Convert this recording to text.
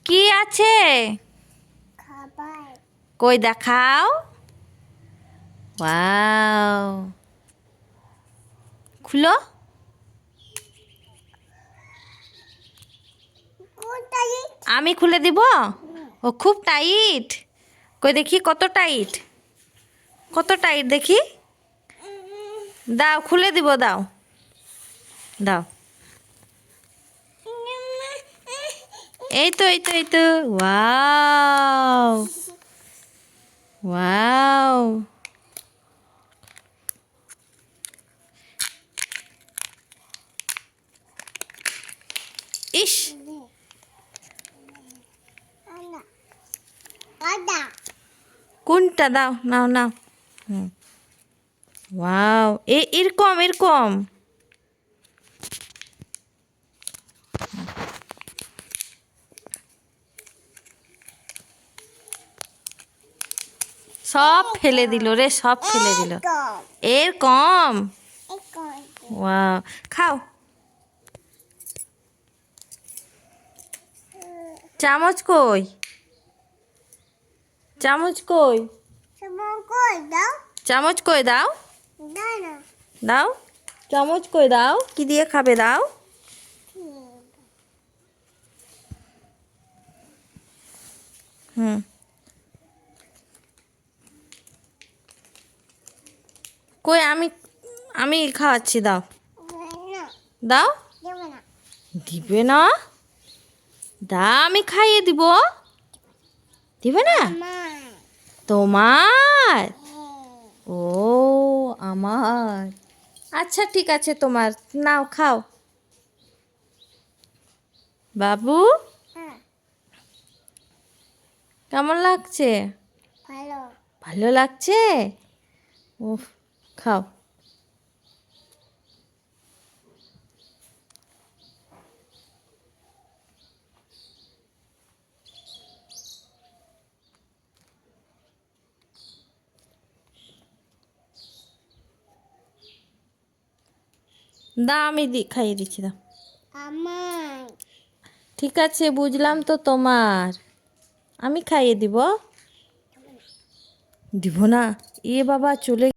কি আছে? খাবার। কই দেখাও। ওয়াও, খুলো। কোথায়? আমি খুলে দিব? ও খুব টাইট। কই দেখি কত টাইট, কত টাইট দেখি। দাও খুলে দিব, দাও দাও। এই তো এই তো এই তো। ওয়াও ওয়াও, ইস আদা। কোনটা দাও, নাও নাও। হুম, ওয়াও, এরকম এরকম। সব ফেলে দিল রে, সব ফেলে দিল। এরকম। ওয়াও, খাও। চামচ কই, চামচ কই, চামচ কই দাও, দাও চামচ কই দাও, কি দিয়ে খাবে দাও। হুম, কই আমি আমি খাওয়াচ্ছি, দাও দাও। দিবে না? দা, আমি খাইয়ে দিব। দিবে না? তোমার? ও আমার, আচ্ছা ঠিক আছে, তোমার নাও খাও। বাবু কেমন লাগছে? ভালো। ভালো লাগছে? উফ, খাও। দাও, আমি খাইয়ে দিচ্ছি, দাও। আমার। ঠিক আছে, বুঝলাম তো তোমার, আমি খাইয়ে দিব। দিব না? এ বাবা চলে